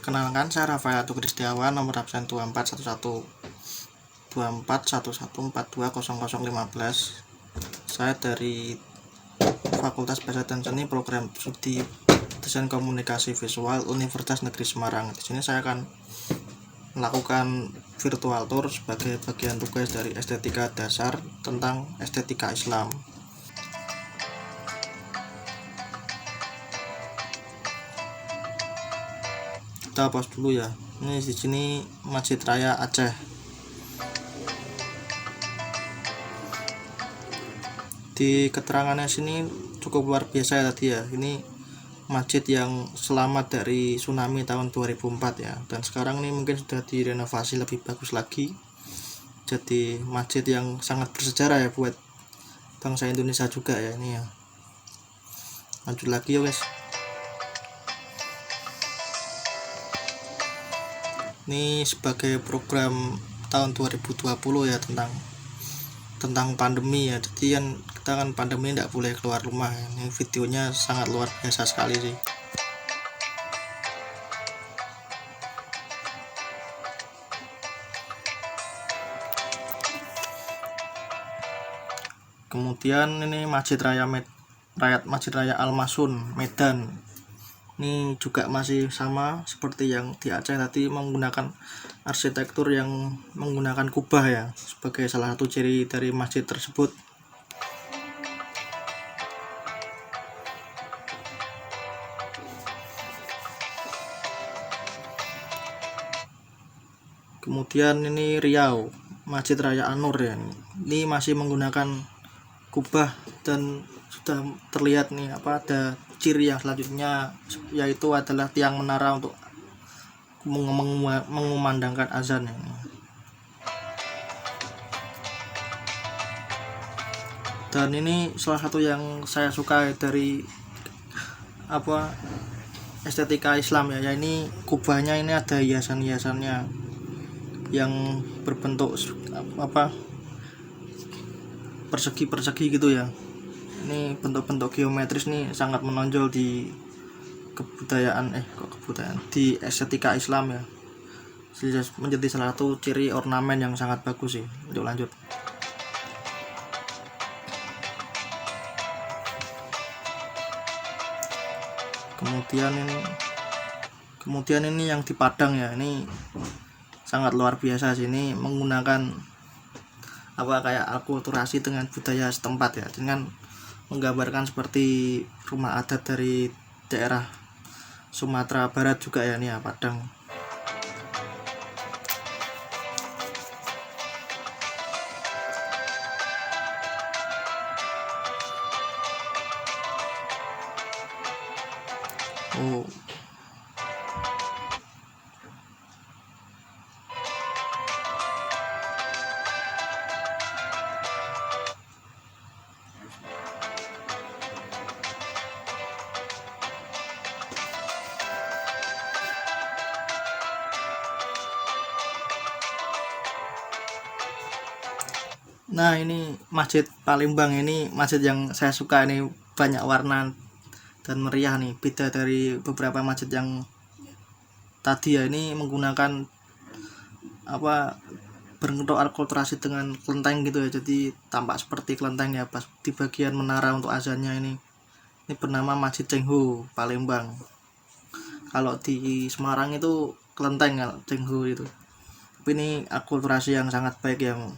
Perkenalkan, saya Rafael Atugri Setiawan, nomor absen 24112411420015. Saya dari Fakultas Bahasa dan Seni, Program Studi Desain Komunikasi Visual, Universitas Negeri Semarang. Di sini saya akan melakukan virtual tour sebagai bagian tugas dari estetika dasar tentang estetika Islam. Kita pause dulu ya. Ini di sini Masjid Raya Aceh. Di keterangannya sini cukup luar biasa ya tadi ya. Ini masjid yang selamat dari tsunami tahun 2004 ya. Dan sekarang ini mungkin sudah direnovasi lebih bagus lagi. Jadi masjid yang sangat bersejarah ya buat bangsa Indonesia juga ya ini ya. Lanjut lagi ya guys. Ini sebagai program tahun 2020 ya tentang pandemi ya. Jadi kan kita kan pandemi tidak boleh keluar rumah. Ini videonya sangat luar biasa sekali sih. Kemudian ini Masjid Raya Al-Masun Medan. Ini juga masih sama seperti yang di Aceh tadi, menggunakan arsitektur yang menggunakan kubah ya sebagai salah satu ciri dari masjid tersebut. Kemudian ini Riau, Masjid Raya An-Nur ya. Ini masih menggunakan kubah dan sudah terlihat nih ada ciri yang selanjutnya, yaitu adalah tiang menara untuk mengumandangkan azan ini. Dan ini salah satu yang saya suka dari estetika Islam ya. Ini kubahnya ini ada hiasan-hiasannya yang berbentuk persegi-persegi gitu ya. Ini bentuk-bentuk geometris nih sangat menonjol di di estetika Islam ya. Menjadi salah satu ciri ornamen yang sangat bagus sih. Lanjut. Kemudian ini yang di Padang ya. Ini sangat luar biasa sih. Ini menggunakan kayak akulturasi dengan budaya setempat ya, dengan menggambarkan seperti rumah adat dari daerah Sumatera Barat juga ya nih ya, Padang. Nah, ini Masjid Palembang, ini masjid yang saya suka, ini banyak warna dan meriah nih, beda dari beberapa masjid yang tadi ya. Ini menggunakan berbentuk akulturasi dengan kelenteng gitu ya, jadi tampak seperti kelenteng ya pas di bagian menara untuk azannya ini. Ini bernama Masjid Cengho Palembang. Kalau di Semarang itu kelenteng ya, Cengho itu. Tapi ini akulturasi yang sangat baik yang.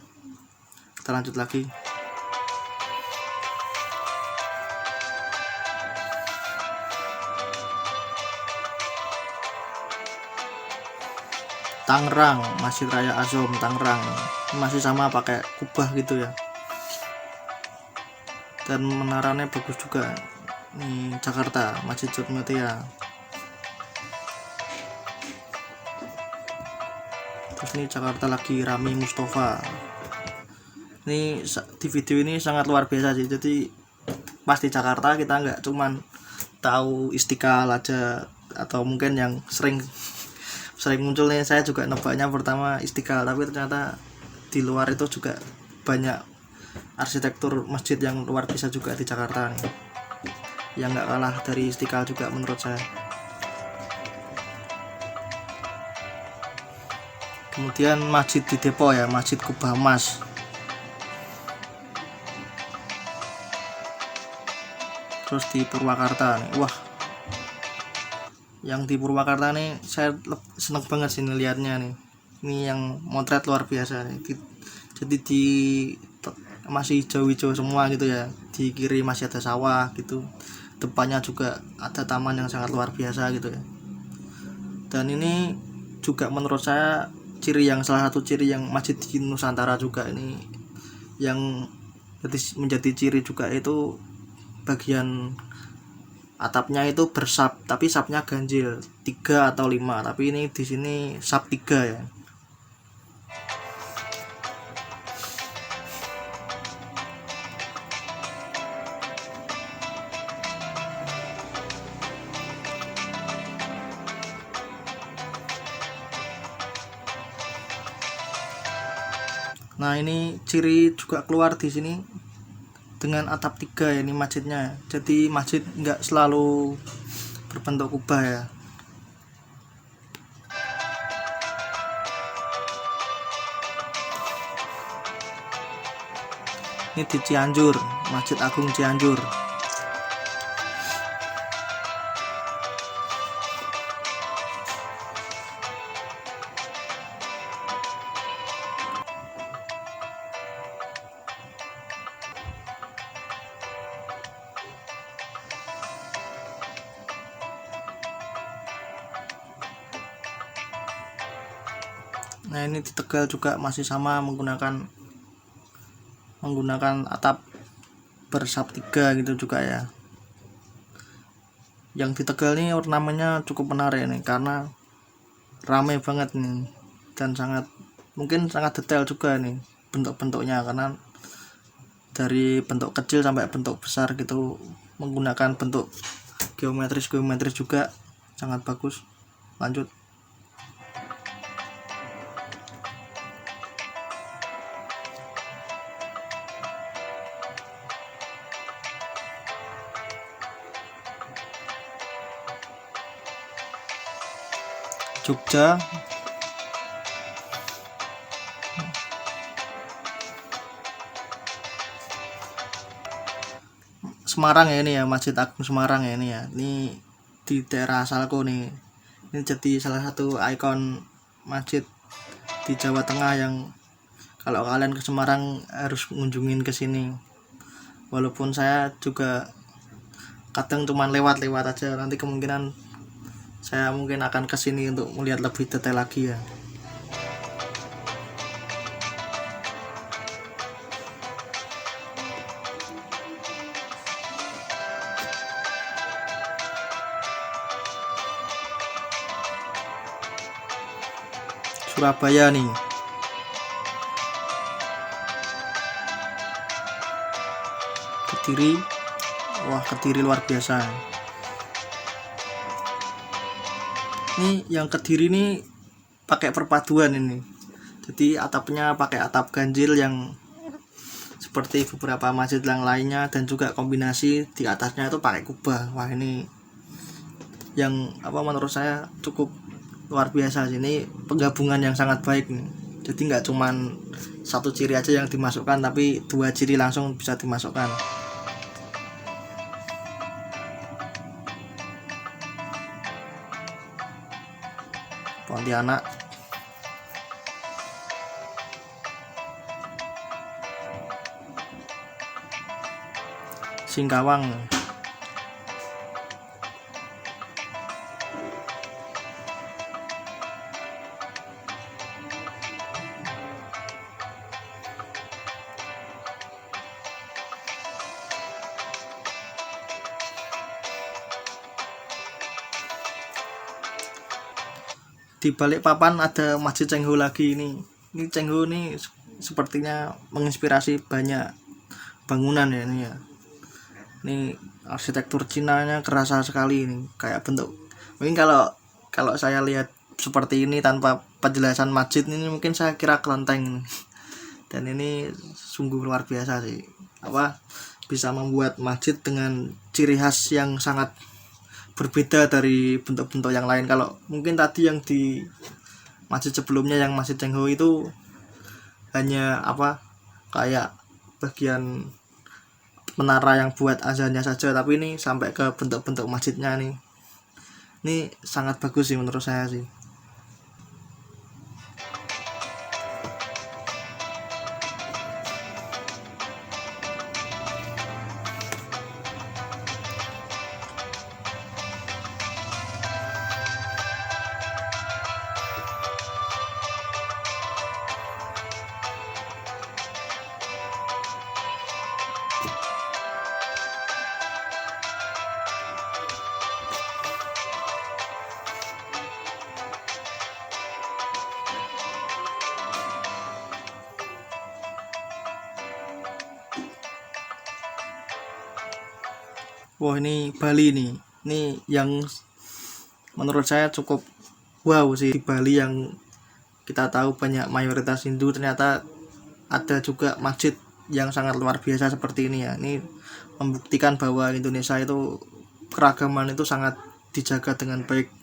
Kita lanjut lagi. Tangerang, Masjid Raya Azom Tangerang. Masih sama pakai kubah gitu ya. Dan menaranya bagus juga. Ini Jakarta, Masjid Jogmetia. Terus ini Jakarta lagi, Rami Mustafa. Ini di video ini sangat luar biasa sih. Jadi pas di Jakarta kita nggak cuman tahu Istiqlal aja, atau mungkin yang sering muncul nih, saya juga nebaknya pertama Istiqlal, tapi ternyata di luar itu juga banyak arsitektur masjid yang luar biasa juga di Jakarta nih, yang nggak kalah dari Istiqlal juga menurut saya. Kemudian masjid di Depok ya, Masjid Kubah Emas. Terus di Purwakarta nih, wah, yang di Purwakarta nih saya seneng banget sih lihatnya nih. Ini yang motret luar biasa nih. Jadi masih hijau-hijau semua gitu ya. Di kiri masih ada sawah gitu. Depannya juga ada taman yang sangat luar biasa gitu ya. Dan ini juga menurut saya salah satu ciri yang masjid di Nusantara juga ini, yang menjadi ciri juga itu bagian atapnya itu bersap, tapi sapnya ganjil 3 atau 5, tapi ini di sini sap 3 ya. Nah, ini ciri juga keluar di sini dengan atap 3 ya, ini masjidnya. Jadi masjid nggak selalu berbentuk kubah ya. Ini di Cianjur, Masjid Agung Cianjur. Nah, ini di Tegal juga masih sama menggunakan atap bersap 3 gitu juga ya. Yang di Tegal ini ornamennya cukup menarik nih, karena ramai banget nih, dan mungkin sangat detail juga nih bentuk-bentuknya, karena dari bentuk kecil sampai bentuk besar gitu, menggunakan bentuk geometris juga sangat bagus. Lanjut. Jogja, Semarang ya, ini ya Masjid Agung Semarang ya, ini ya. Ini di daerah asalku nih. Ini jadi salah satu ikon masjid di Jawa Tengah yang kalau kalian ke Semarang harus ngunjungin ke sini. Walaupun saya juga kadang cuman lewat-lewat aja, nanti kemungkinan saya mungkin akan ke sini untuk melihat lebih detail lagi ya. Surabaya nih. Kediri. Wah, Kediri luar biasa. Ini yang Kediri ini pakai perpaduan ini. Jadi atapnya pakai atap ganjil yang seperti beberapa masjid yang lainnya, dan juga kombinasi di atasnya itu pakai kubah. Wah, ini yang menurut saya cukup luar biasa sih. Ini penggabungan yang sangat baik nih. Jadi nggak cuman satu ciri aja yang dimasukkan, tapi 2 ciri langsung bisa dimasukkan. Pontianak. Singkawang. Di Balikpapan ada Masjid Cengho lagi ini. Ini Cengho ini sepertinya menginspirasi banyak bangunan ya ini ya. Ini arsitektur Cinanya kerasa sekali ini, kayak bentuk. Mungkin kalau saya lihat seperti ini tanpa penjelasan masjid ini, mungkin saya kira kelenteng. Dan ini sungguh luar biasa sih. Bisa membuat masjid dengan ciri khas yang sangat berbeda dari bentuk-bentuk yang lain. Kalau mungkin tadi yang di Masjid sebelumnya yang Masjid Cengho itu hanya kayak bagian menara yang buat azannya saja, tapi ini sampai ke bentuk-bentuk masjidnya nih. Ini sangat bagus sih menurut saya sih. Wah, ini Bali nih. Ini yang menurut saya cukup wow sih di Bali, yang kita tahu banyak mayoritas Hindu, ternyata ada juga masjid yang sangat luar biasa seperti ini ya. Ini membuktikan bahwa Indonesia itu keragaman itu sangat dijaga dengan baik.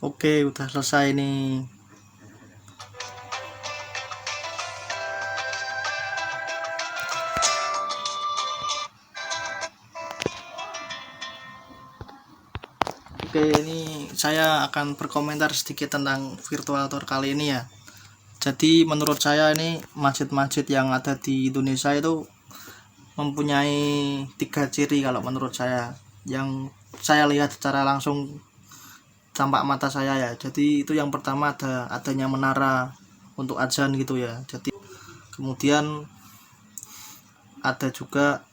Oke, udah selesai nih. Oke, ini saya akan berkomentar sedikit tentang virtual tour kali ini ya. Jadi menurut saya ini masjid-masjid yang ada di Indonesia itu mempunyai 3 ciri kalau menurut saya, yang saya lihat secara langsung tampak mata saya ya. Jadi itu yang pertama adanya menara untuk azan gitu ya. Jadi kemudian ada juga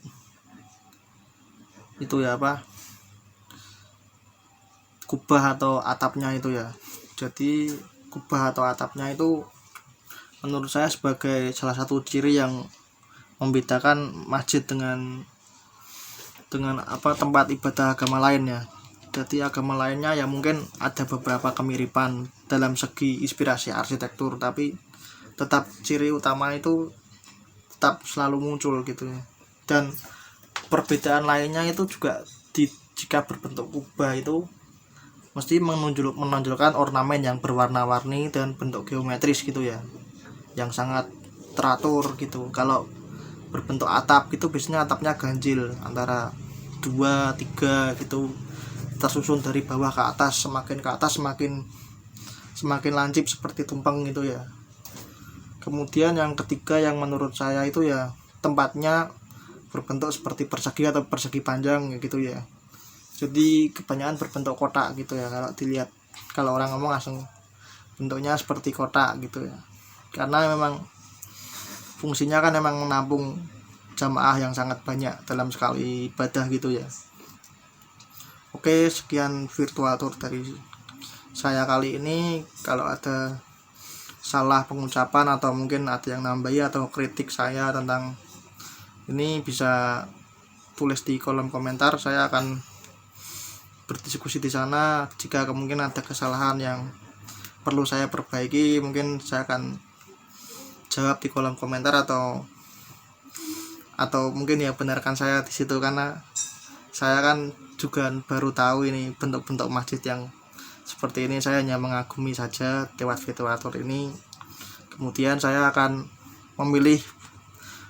itu ya kubah atau atapnya itu ya. Jadi kubah atau atapnya itu menurut saya sebagai salah satu ciri yang membedakan masjid dengan tempat ibadah agama lain ya. Jadi agama lainnya ya mungkin ada beberapa kemiripan dalam segi inspirasi arsitektur, tapi tetap ciri utama itu tetap selalu muncul gitu ya. Dan perbedaan lainnya itu juga jika berbentuk kubah itu mesti menonjolkan ornamen yang berwarna-warni dan bentuk geometris gitu ya, yang sangat teratur gitu. Kalau berbentuk atap gitu biasanya atapnya ganjil antara 2, 3 gitu, tersusun dari bawah ke atas, semakin ke atas semakin lancip seperti tumpeng gitu ya. Kemudian yang ketiga yang menurut saya itu ya tempatnya berbentuk seperti persegi atau persegi panjang gitu ya. Jadi kebanyakan berbentuk kotak gitu ya, kalau dilihat, kalau orang ngomong langsung bentuknya seperti kotak gitu ya, karena memang fungsinya kan memang menampung jamaah yang sangat banyak dalam sekali ibadah gitu ya. Oke, sekian virtual tour dari saya kali ini. Kalau ada salah pengucapan atau mungkin ada yang nambahi atau kritik saya tentang ini, bisa tulis di kolom komentar. Saya akan berdiskusi di sana. Jika kemungkinan ada kesalahan yang perlu saya perbaiki, mungkin saya akan jawab di kolom komentar atau mungkin ya benarkan saya di situ, karena saya kan juga baru tahu ini bentuk-bentuk masjid yang seperti ini. Saya hanya mengagumi saja lewat virtual tour ini. Kemudian saya akan memilih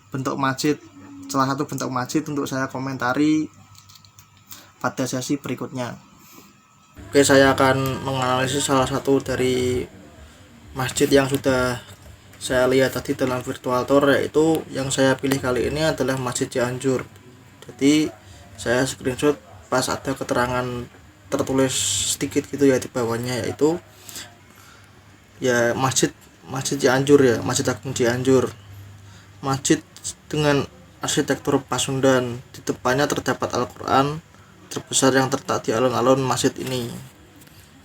bentuk masjid, salah satu bentuk masjid untuk saya komentari pada sesi berikutnya. Oke, saya akan menganalisis salah satu dari masjid yang sudah saya lihat tadi dalam virtual tour, yaitu yang saya pilih kali ini adalah Masjid Cianjur. Jadi saya screenshot pas ada keterangan tertulis sedikit gitu ya di bawahnya, yaitu ya masjid Masjid Cianjur ya, Masjid Agung Cianjur. Masjid dengan arsitektur Pasundan. Di depannya terdapat Al-Quran terbesar yang terletak di alun-alun masjid ini.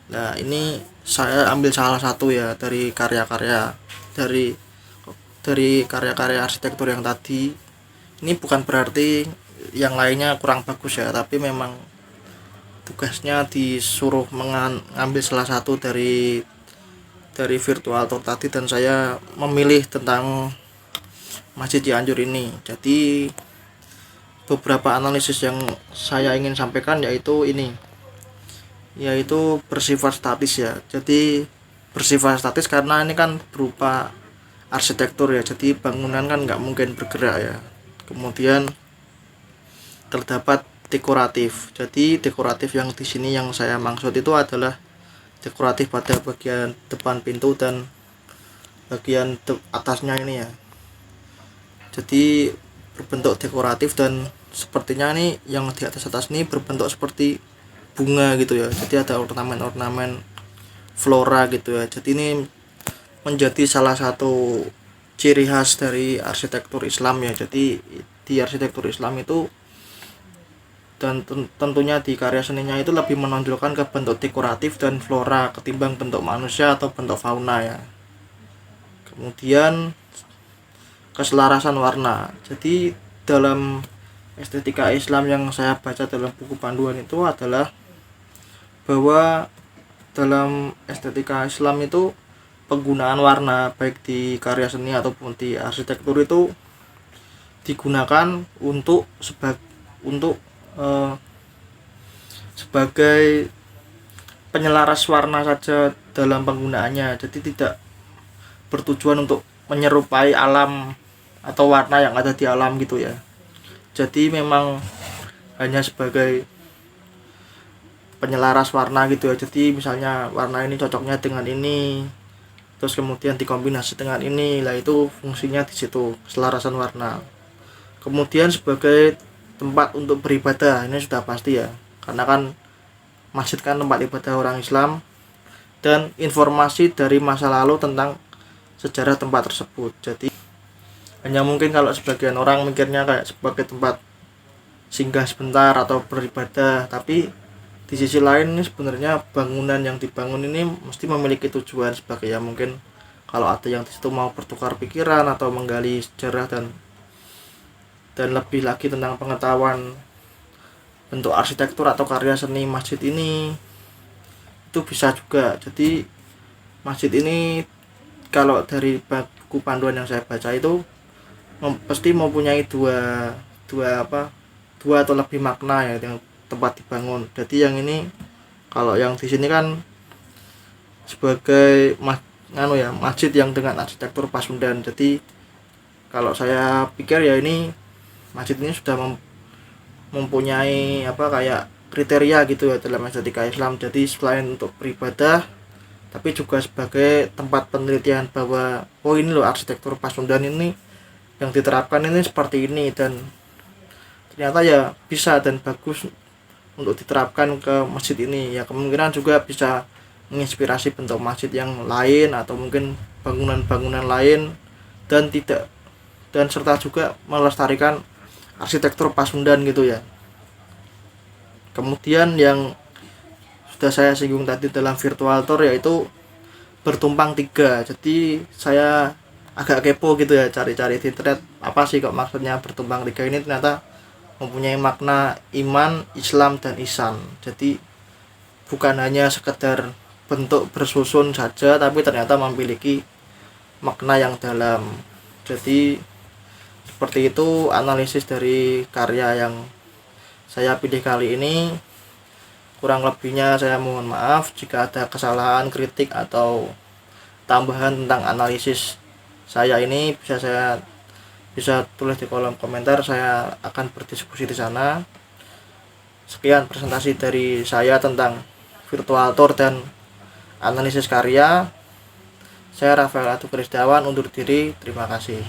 Nah, ini saya ambil salah satu ya dari karya-karya dari karya-karya arsitektur yang tadi. Ini bukan berarti yang lainnya kurang bagus ya, tapi memang tugasnya disuruh mengambil salah satu dari virtual tour tadi, dan saya memilih tentang Masjid Cianjur ini. Jadi beberapa analisis yang saya ingin sampaikan yaitu bersifat statis ya. Jadi bersifat statis karena ini kan berupa arsitektur ya, jadi bangunan kan nggak mungkin bergerak ya. Kemudian terdapat dekoratif. Jadi dekoratif yang di sini yang saya maksud itu adalah dekoratif pada bagian depan pintu dan bagian atasnya ini ya. Jadi berbentuk dekoratif, dan sepertinya nih yang di atas ini berbentuk seperti bunga gitu ya. Jadi ada ornamen-ornamen flora gitu ya. Jadi ini menjadi salah satu ciri khas dari arsitektur Islam ya. Jadi di arsitektur Islam itu dan tentunya di karya seninya itu lebih menonjolkan ke bentuk dekoratif dan flora ketimbang bentuk manusia atau bentuk fauna ya. Kemudian keselarasan warna. Jadi dalam estetika Islam yang saya baca dalam buku panduan itu adalah bahwa dalam estetika Islam itu penggunaan warna baik di karya seni ataupun di arsitektur itu digunakan sebagai penyelaras warna saja dalam penggunaannya. Jadi tidak bertujuan untuk menyerupai alam atau warna yang ada di alam gitu ya. Jadi memang hanya sebagai penyelaras warna gitu ya. Jadi misalnya warna ini cocoknya dengan ini, terus kemudian dikombinasi dengan ini, lah itu fungsinya di situ, keselarasan warna. Kemudian sebagai tempat untuk beribadah, ini sudah pasti ya, karena kan masjid kan tempat ibadah orang Islam, dan informasi dari masa lalu tentang sejarah tempat tersebut. Jadi hanya mungkin kalau sebagian orang mikirnya kayak sebagai tempat singgah sebentar atau beribadah, tapi di sisi lain ini sebenarnya bangunan yang dibangun ini mesti memiliki tujuan sebagai ya mungkin kalau ada yang di situ mau bertukar pikiran atau menggali sejarah dan lebih lagi tentang pengetahuan bentuk arsitektur atau karya seni masjid ini, itu bisa juga. Jadi masjid ini kalau dari buku panduan yang saya baca itu pasti mempunyai dua atau lebih makna ya yang tempat dibangun. Jadi yang ini kalau yang di sini kan sebagai masjid yang dengan arsitektur Pasundan. Jadi kalau saya pikir ya ini masjid ini sudah mempunyai kayak kriteria gitu ya dalam estetika Islam. Jadi selain untuk beribadah, tapi juga sebagai tempat penelitian bahwa ini loh arsitektur Pasundan ini yang diterapkan ini seperti ini, dan ternyata ya bisa dan bagus untuk diterapkan ke masjid ini ya. Kemungkinan juga bisa menginspirasi bentuk masjid yang lain atau mungkin bangunan-bangunan lain, dan serta juga melestarikan arsitektur Pasundan gitu ya. Kemudian yang sudah saya singgung tadi dalam virtual tour yaitu bertumpang tiga. Jadi saya agak kepo gitu ya, cari-cari di internet apa sih kok maksudnya bertumpang tiga ini. Ternyata mempunyai makna iman, Islam, dan ihsan. Jadi bukan hanya sekedar bentuk bersusun saja, tapi ternyata memiliki makna yang dalam. Jadi seperti itu analisis dari karya yang saya pilih kali ini. Kurang lebihnya saya mohon maaf jika ada kesalahan, kritik, atau tambahan tentang analisis saya ini bisa tulis di kolom komentar, saya akan berdiskusi di sana. Sekian presentasi dari saya tentang virtual tour dan analisis karya. Saya Rafael Atu Krisdawan undur diri, terima kasih.